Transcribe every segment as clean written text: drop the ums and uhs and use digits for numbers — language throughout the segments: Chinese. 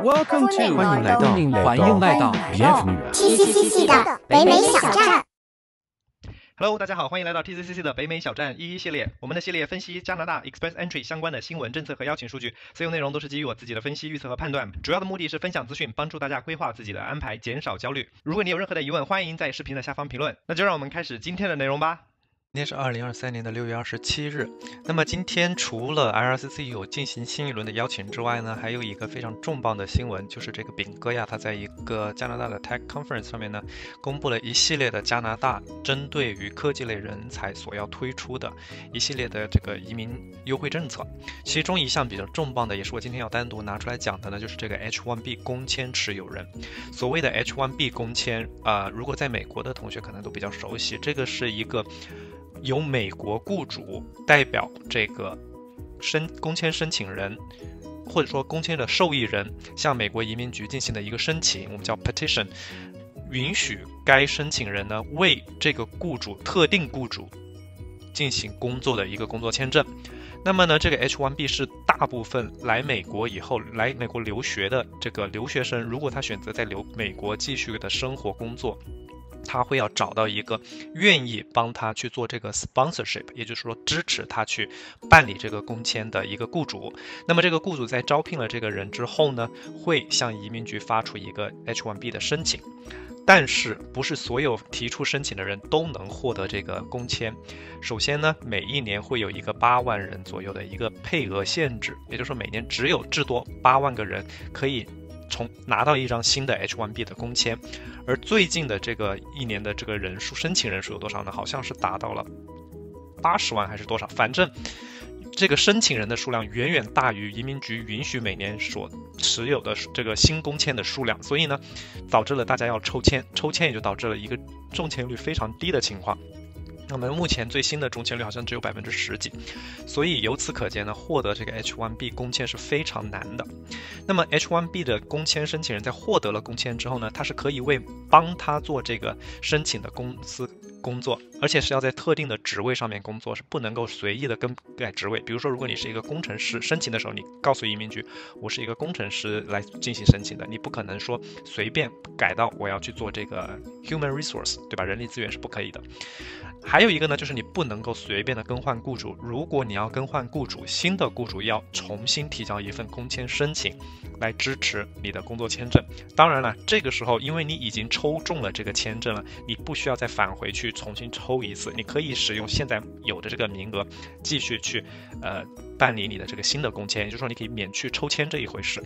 Welcome to 欢迎来到 TCCC 的北美小站。Hello， 大家好，欢迎来到 TCCC 的北美小站一系列。我们的系列分析加拿大 Express Entry 相关的新闻、政策和邀请数据，所有内容都是基于我自己的分析、预测和判断。主要的目的是分享资讯，帮助大家规划自己的安排，减少焦虑。如果你有任何的疑问，欢迎在视频的下方评论。那就让我们开始今天的内容吧。今天是2023年的6月27日。那么今天除了 IRCC 有进行新一轮的邀请之外呢，还有一个非常重磅的新闻，就是这个炳哥呀，他在一个加拿大的 Tech Conference 上面呢，公布了一系列的加拿大针对于科技类人才所要推出的一系列的这个移民优惠政策。其中一项比较重磅的，也是我今天要单独拿出来讲的呢，就是这个 H1B 工签持有人。所谓的 H1B 工签如果在美国的同学可能都比较熟悉，这个是一个由美国雇主代表这个工签申请人，或者说工签的受益人，向美国移民局进行的一个申请，我们叫 petition， 允许该申请人呢为这个特定雇主进行工作的一个工作签证。那么呢，这个 H1B 是大部分来美国以后来美国留学的这个留学生，如果他选择在美国继续的生活工作，他会要找到一个愿意帮他去做这个 sponsorship， 也就是说支持他去办理这个工签的一个雇主。那么这个雇主在招聘了这个人之后呢，会向移民局发出一个 H1B 的申请。但是不是所有提出申请的人都能获得这个工签。首先呢，每一年会有一个8万人左右的一个配额限制，也就是说每年只有至多8万个人可以拿到一张新的 H1B 的工签。而最近的这个一年的这个申请人数有多少呢？好像是达到了80万还是多少，反正这个申请人的数量远远大于移民局允许每年所持有的这个新工签的数量，所以呢，导致了大家要抽签也就导致了一个中签率非常低的情况。那么目前最新的中签率好像只有10%几，所以由此可见呢，获得这个 H1B 工签是非常难的。那么 H1B 的工签申请人在获得了工签之后呢，他是可以为帮他做这个申请的公司工作，而且是要在特定的职位上面工作，是不能够随意的更改职位。比如说，如果你是一个工程师，申请的时候你告诉移民局我是一个工程师来进行申请的，你不可能说随便改到我要去做这个 human resource， 对吧？人力资源是不可以的。还有一个呢，就是你不能够随便的更换雇主。如果你要更换雇主，新的雇主要重新提交一份工签申请来支持你的工作签证。当然了，这个时候因为你已经抽中了这个签证了，你不需要再返回去重新抽一次，你可以使用现在有的这个名额继续去办理你的这个新的工签，也就是说你可以免去抽签这一回事。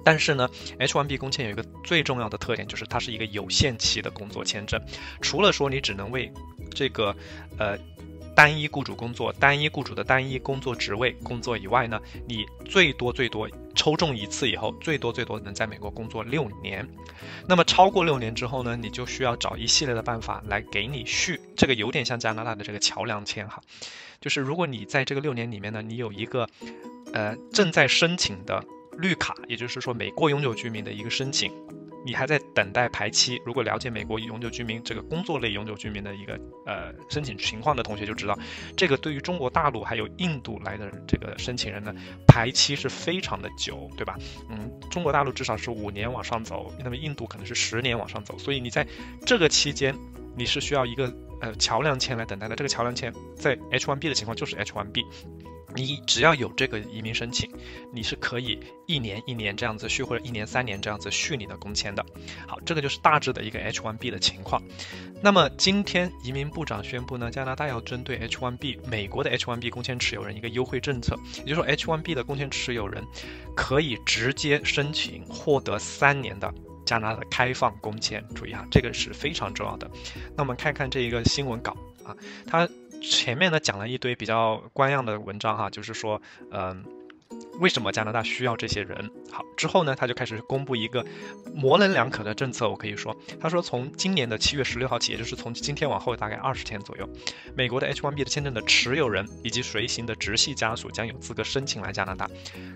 但是呢 H1B 工签有一个最重要的特点，就是它是一个有限期的工作签证。除了说你只能为这个单一雇主工作，单一雇主的单一工作职位工作以外呢，你最多抽中一次以后，最多能在美国工作6年。那么超过6年之后呢，你就需要找一系列的办法来给你续，这个有点像加拿大的这个桥梁签哈，就是如果你在这个6年里面呢，你有一个正在申请的绿卡，也就是说美国永久居民的一个申请，你还在等待排期。如果了解美国永久居民这个工作类永久居民的一个申请情况的同学就知道，这个对于中国大陆还有印度来的这个申请人呢，排期是非常的久，对吧？中国大陆至少是5年往上走，那么印度可能是10年往上走，所以你在这个期间你是需要一个桥梁签来等待的。这个桥梁签在 H1B 的情况就是 H1B。你只要有这个移民申请，你是可以1年1年这样子续，或者1年3年这样子续你的工签的。好，这个就是大致的一个 H1B 的情况。那么今天移民部长宣布呢，加拿大要针对 H1B 美国的 H1B 工签持有人一个优惠政策，也就是说 H1B 的工签持有人可以直接申请获得3年的加拿大的开放工签。注意啊，这个是非常重要的。那我们看看这一个新闻稿啊，它前面呢讲了一堆比较官样的文章哈，就是说为什么加拿大需要这些人。好，之后呢他就开始公布一个模棱两可的政策，我可以说，他说从今年的7月16号起，也就是从今天往后大概20天左右，美国的 H1B 的签证的持有人以及随行的直系家属将有资格申请来加拿大，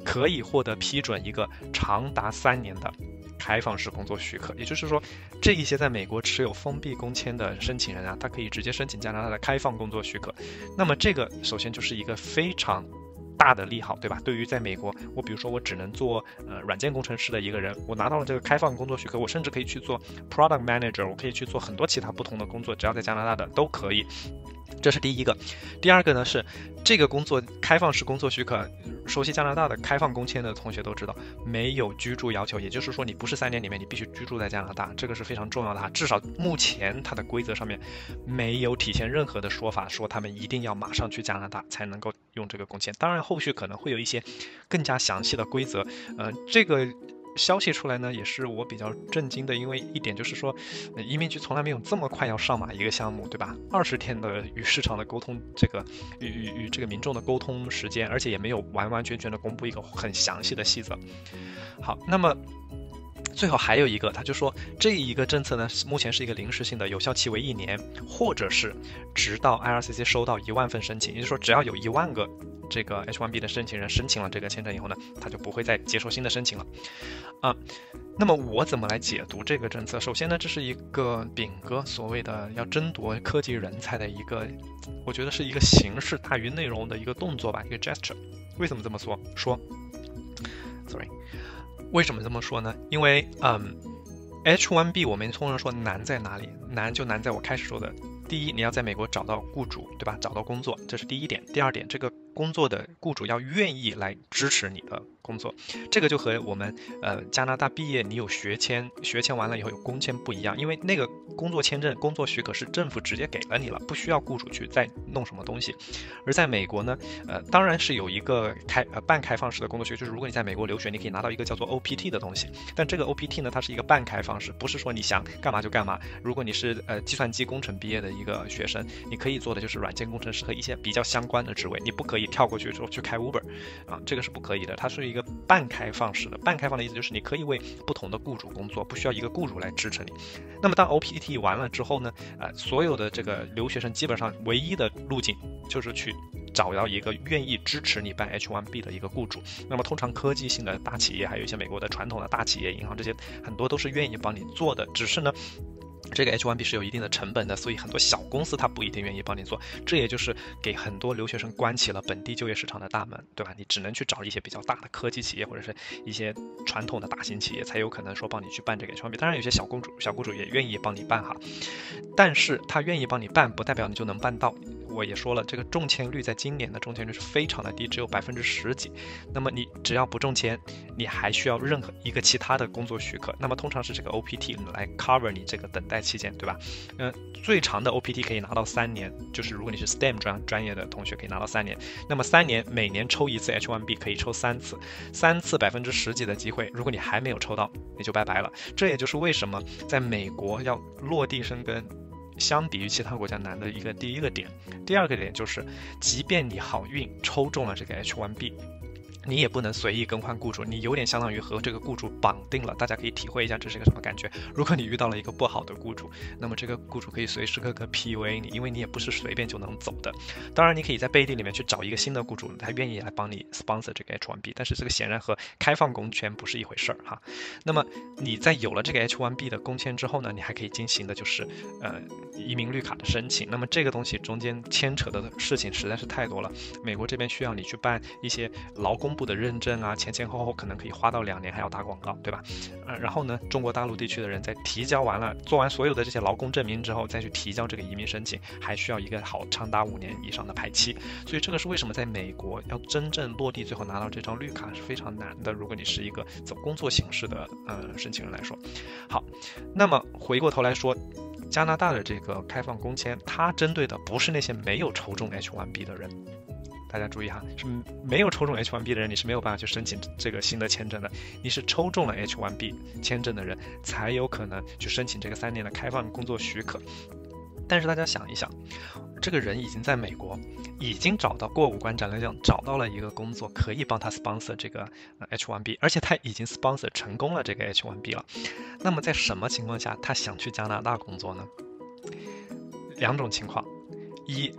可以获得批准一个长达3年的开放式工作许可。也就是说，这一些在美国持有封闭工签的申请人啊，他可以直接申请加拿大的开放工作许可。那么这个首先就是一个非常大的利好，对吧？对于在美国，我比如说我只能做软件工程师的一个人，我拿到了这个开放工作许可，我甚至可以去做 product manager， 我可以去做很多其他不同的工作，只要在加拿大的都可以。这是第一个。第二个呢是这个工作开放式工作许可，熟悉加拿大的开放工签的同学都知道，没有居住要求，也就是说你不是3年里面你必须居住在加拿大，这个是非常重要的哈。至少目前它的规则上面没有体现任何的说法说他们一定要马上去加拿大才能够用这个工签。当然后续可能会有一些更加详细的规则，这个消息出来呢，也是我比较震惊的，因为一点就是说，移民局从来没有这么快要上马一个项目，对吧？20天的与市场的沟通，这个与这个民众的沟通时间，而且也没有完完全全的公布一个很详细的细则。好，那么最后还有一个，他就说这一个政策呢，目前是一个临时性的，有效期为1年，或者是直到 IRCC 收到1万份申请，也就是说只要有1万个这个 H1B 的申请人申请了这个签证以后呢，他就不会再接受新的申请了。那么我怎么来解读这个政策？首先呢，这是一个饼哥所谓的要争夺科技人才的一个，我觉得是一个形式大于内容的一个动作吧，一个 gesture。为什么这么说？为什么这么说呢？因为H1B 我们通常说难在哪里？难就难在我开始说的，第一，你要在美国找到雇主，对吧？找到工作，这是第一点。第二点，这个工作的雇主要愿意来支持你的工作，这个就和我们加拿大毕业你有学签，学签完了以后有工签不一样，因为那个工作签证、工作许可是政府直接给了你了，不需要雇主去再弄什么东西。而在美国呢，当然是有一个半开放式的工作许可，就是如果你在美国留学，你可以拿到一个叫做 OPT 的东西，但这个 OPT 呢，它是一个半开放式，不是说你想干嘛就干嘛。如果你是计算机工程毕业的一个学生，你可以做的就是软件工程师和一些比较相关的职位，你不可以跳过去说去开 Uber 这个是不可以的。它是一个半开放式的，半开放的意思就是你可以为不同的雇主工作，不需要一个雇主来支持你。那么当 OPT 完了之后呢，所有的这个留学生基本上唯一的路径就是去找到一个愿意支持你办 H1B 的一个雇主。那么通常科技性的大企业，还有一些美国的传统的大企业、银行这些很多都是愿意帮你做的，只是呢这个 H1B 是有一定的成本的，所以很多小公司它不一定愿意帮你做，这也就是给很多留学生关起了本地就业市场的大门，对吧？你只能去找一些比较大的科技企业或者是一些传统的大型企业才有可能说帮你去办这个 H1B。当然有些小雇主也愿意帮你办哈，但是他愿意帮你办不代表你就能办到。我也说了，这个中签率在今年的中签率是非常的低，只有10%几。那么你只要不中签，你还需要任何一个其他的工作许可，那么通常是这个 OPT 来 cover 你这个等待期间，对吧？最长的 OPT 可以拿到3年，就是如果你是 STEM 专业的同学可以拿到3年。那么3年每年抽一次 H1B 可以抽3次，3次10%几的机会，如果你还没有抽到，你就拜拜了。这也就是为什么在美国要落地生根相比于其他国家难的第一个点。第二个点就是，即便你好运抽中了这个 H1B，你也不能随意更换雇主，你有点相当于和这个雇主绑定了。大家可以体会一下这是个什么感觉。如果你遇到了一个不好的雇主，那么这个雇主可以随时刻刻 PUA 你，因为你也不是随便就能走的。当然你可以在背地里面去找一个新的雇主，他愿意来帮你 sponsor 这个 H1B， 但是这个显然和开放工签不是一回事儿哈。那么你在有了这个 H1B 的工签之后呢，你还可以进行的就是移民绿卡的申请。那么这个东西中间牵扯的事情实在是太多了，美国这边需要你去办一些劳工部的认证啊，前后可能可以花到2年，还要打广告，对吧？然后呢，中国大陆地区的人在提交完了，做完所有的这些劳工证明之后，再去提交这个移民申请，还需要一个长达5年以上的排期。所以这个是为什么在美国要真正落地，最后拿到这张绿卡是非常难的。如果你是一个走工作形式的申请人来说，好，那么回过头来说，加拿大的这个开放工签，它针对的不是那些没有抽中 H1B 的人。大家注意哈，是没有抽中 H1B 的人，你是没有办法去申请这个新的签证的。你是抽中了 H1B 签证的人，才有可能去申请这个3年的开放工作许可。但是大家想一想，这个人已经在美国，已经找到过5关斩六将，找到了一个工作可以帮他 sponsor 这个H1B， 而且他已经 sponsor 成功了这个 H1B 了。那么在什么情况下他想去加拿大工作呢？2种情况，一，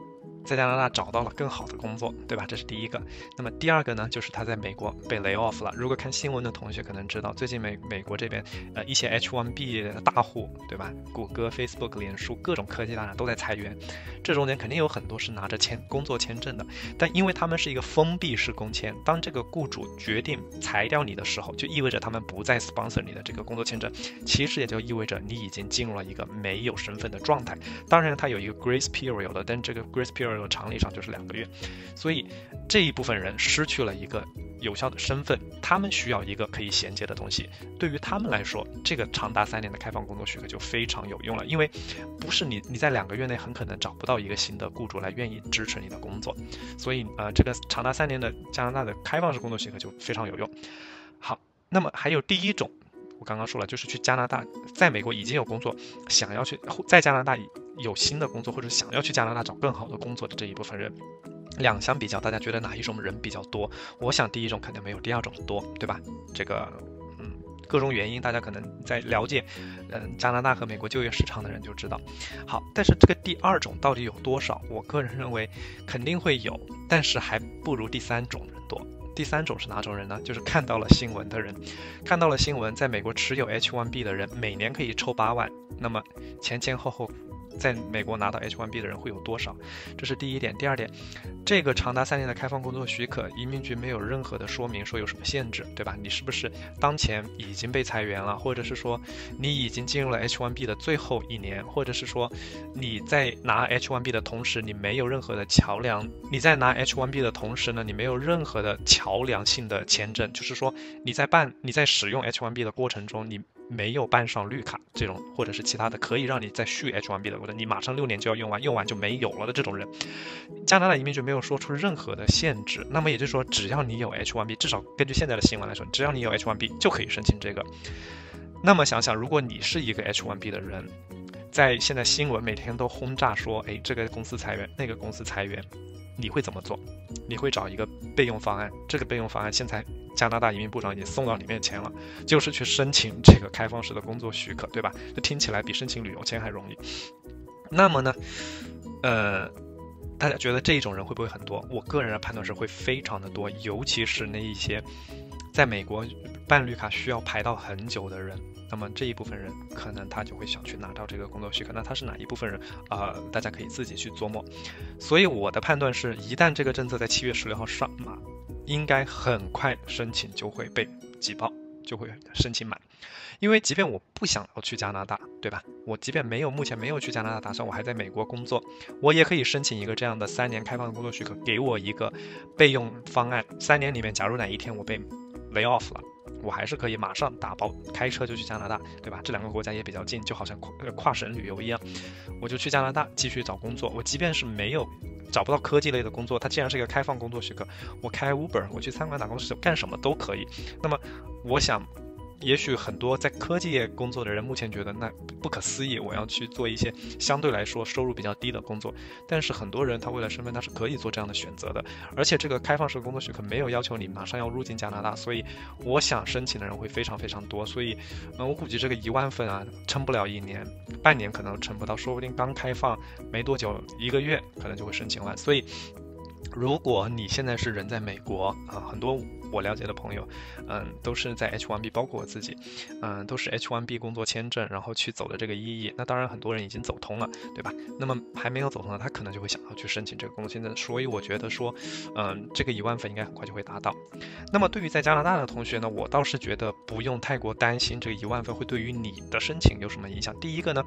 在加拿大找到了更好的工作，对吧？这是第一个。那么第二个呢，就是他在美国被 lay off 了。如果看新闻的同学可能知道，最近美国这边一些 H1B 的大户，对吧？谷歌、Facebook、脸书各种科技大厂都在裁员，这中间肯定有很多是拿着工作签证的，但因为他们是一个封闭式工签，当这个雇主决定裁掉你的时候，就意味着他们不再 sponsor 你的这个工作签证，其实也就意味着你已经进入了一个没有身份的状态。当然它有一个 grace period 的，但这个 grace period 常理上就是2个月，所以这一部分人失去了一个有效的身份，他们需要一个可以衔接的东西。对于他们来说，这个长达3年的开放工作许可就非常有用了，因为不是你在2个月内很可能找不到一个新的雇主来愿意支持你的工作，所以这个长达3年的加拿大的开放式工作许可就非常有用。好，那么还有第一种，我刚刚说了，就是去加拿大，在美国已经有工作，想要去在加拿大有新的工作，或者想要去加拿大找更好的工作的这一部分人，两相比较，大家觉得哪一种人比较多？我想第一种肯定没有第二种多，对吧？这个各种原因，大家可能在了解加拿大和美国就业市场的人就知道。好，但是这个第二种到底有多少？我个人认为肯定会有，但是还不如第三种人多。第三种是哪种人呢？就是看到了新闻的人，看到了新闻，在美国持有 H1B 的人每年可以抽8万，那么前后在美国拿到 H1B 的人会有多少？这是第一点。第二点，这个长达3年的开放工作许可，移民局没有任何的说明说有什么限制，对吧？你是不是当前已经被裁员了，或者是说你已经进入了 H1B 的最后1年，或者是说你在拿 H1B 的同时你没有任何的桥梁，你在拿 H1B 的同时呢，你没有任何的桥梁性的签证，就是说你在使用 H1B 的过程中，你没有办上绿卡这种，或者是其他的可以让你再续 H1B 的，或者你马上6年就要用完就没有了的这种人，加拿大移民局没有说出任何的限制。那么也就是说，只要你有 H1B， 至少根据现在的新闻来说，只要你有 H1B 就可以申请这个。那么想想，如果你是一个 H1B 的人，在现在新闻每天都轰炸说，这个公司裁员，那个公司裁员，你会怎么做？你会找一个备用方案，这个备用方案现在加拿大移民部长已经送到你面前了，就是去申请这个开放式的工作许可，对吧？这听起来比申请旅游签还容易。那么呢，大家觉得这种人会不会很多？我个人的判断是会非常的多，尤其是那一些在美国办绿卡需要排到很久的人。那么这一部分人可能他就会想去拿到这个工作许可，那他是哪一部分人大家可以自己去琢磨。所以我的判断是，一旦这个政策在7月16号上马，应该很快申请就会被挤爆，就会申请满。因为即便我不想要去加拿大，对吧？我即便目前没有去加拿大打算，我还在美国工作，我也可以申请一个这样的3年开放工作许可，给我一个备用方案。3年里面，假如哪一天我被 lay off 了，我还是可以马上打包开车就去加拿大，对吧？这2个国家也比较近，就好像跨省旅游一样，我就去加拿大继续找工作。我即便是找不到科技类的工作，它既然是一个开放工作许可，我开 Uber， 我去餐馆打工，干什么都可以。那么我想，也许很多在科技业工作的人目前觉得那不可思议，我要去做一些相对来说收入比较低的工作，但是很多人他为了身份他是可以做这样的选择的，而且这个开放式工作许可没有要求你马上要入境加拿大，所以我想申请的人会非常非常多，所以我估计这个1万份撑不了1年，半年可能撑不到，说不定刚开放没多久1个月可能就会申请完。所以如果你现在是人在美国很多我了解的朋友都是在 H1B， 包括我自己都是 H1B 工作签证然后去走的这个EE。那当然很多人已经走通了，对吧？那么还没有走通的他可能就会想要去申请这个工作签证，所以我觉得说这个1万份应该很快就会达到。那么对于在加拿大的同学呢，我倒是觉得不用太过担心这个1万份会对于你的申请有什么影响。第一个呢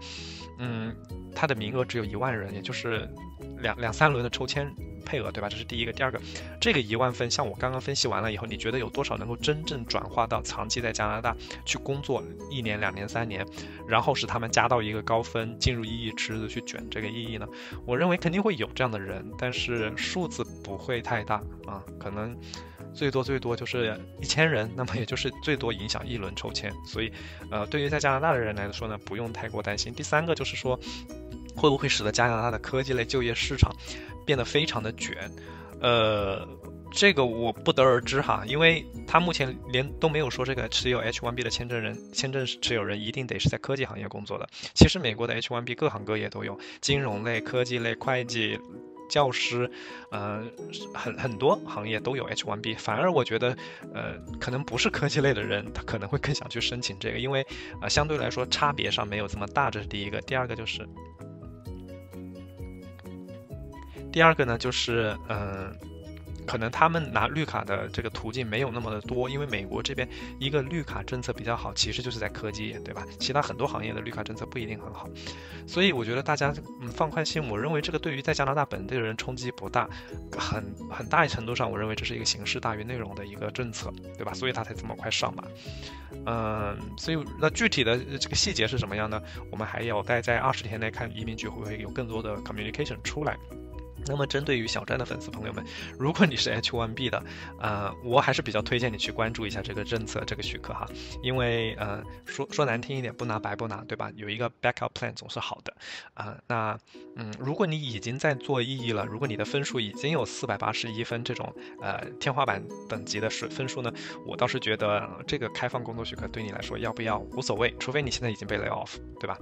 它的名额只有1万人，也就是两三轮的抽签配额，对吧？这是第一个。第二个，这个1万份像我刚刚分析完了以后，你觉得有多少能够真正转化到长期在加拿大去工作1年、2年、3年，然后使他们加到一个高分，进入EE池子去卷这个EE呢？我认为肯定会有这样的人，但是数字不会太大可能最多就是1000人，那么也就是最多影响1轮抽签。所以对于在加拿大的人来说呢，不用太过担心。第三个就是说，会不会使得加拿大的科技类就业市场变得非常的卷？这个我不得而知因为他目前连都没有说这个持有 H1B 的签证持有人一定得是在科技行业工作的。其实美国的 H1B 各行各业都有，金融类、科技类、会计、教师，很多行业都有 H1B， 反而我觉得可能不是科技类的人，他可能会更想去申请这个，因为相对来说差别上没有这么大，这是第一个。第二个呢就是可能他们拿绿卡的这个途径没有那么的多，因为美国这边一个绿卡政策比较好，其实就是在科技业，对吧？其他很多行业的绿卡政策不一定很好，所以我觉得大家放宽心，我认为这个对于在加拿大本地的人冲击不大，很大程度上，我认为这是一个形式大于内容的一个政策，对吧？所以它才这么快上马。所以那具体的这个细节是什么样呢？我们还要待在20天内看移民局会不会有更多的 communication 出来。那么针对于小站的粉丝朋友们，如果你是 H1B 的，我还是比较推荐你去关注一下这个政策，这个许可哈，因为说难听一点，不拿白不拿，对吧？有一个 backup plan 总是好的那如果你已经在做EE了，如果你的分数已经有481分这种天花板等级的分数呢，我倒是觉得这个开放工作许可对你来说要不要无所谓，除非你现在已经被 lay off， 对吧？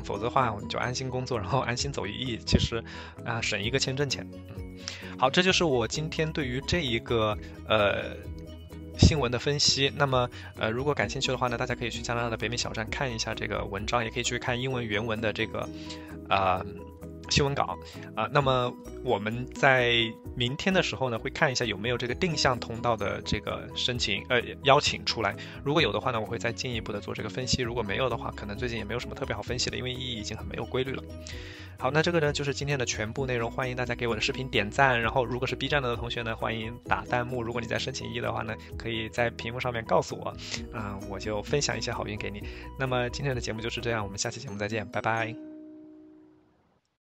否则的话你就安心工作，然后安心走EE，其实省一个签证钱。好，这就是我今天对于这一个新闻的分析。那么如果感兴趣的话呢，大家可以去加拿大的北美小站看一下这个文章，也可以去看英文原文的这个新闻稿那么我们在明天的时候呢，会看一下有没有这个定向通道的这个邀请出来。如果有的话呢，我会再进一步的做这个分析；如果没有的话，可能最近也没有什么特别好分析的，因为已经很没有规律了。好，那这个呢就是今天的全部内容，欢迎大家给我的视频点赞，然后如果是 B 站的同学呢，欢迎打弹幕。如果你在申请EE的话呢，可以在屏幕上面告诉我，我就分享一些好运给你。那么今天的节目就是这样，我们下期节目再见，拜拜。